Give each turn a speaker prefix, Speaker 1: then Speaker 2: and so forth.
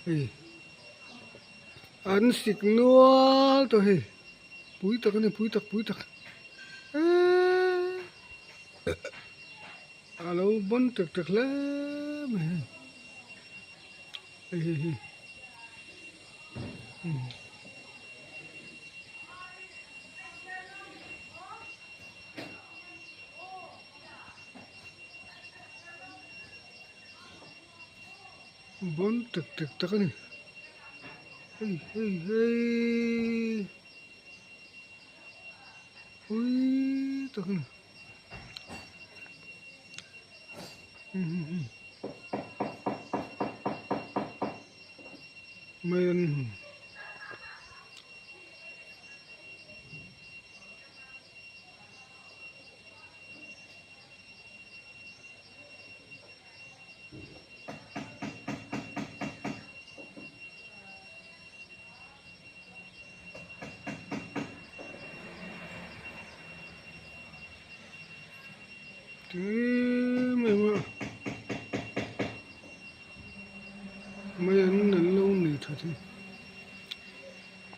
Speaker 1: Hey, signal to hey. Puitak ni puitak. Alo bon tak la me. Hey. Bon tak ni. Hey. Ui tak ni. Mayan. Memang mayan lâu này thôi.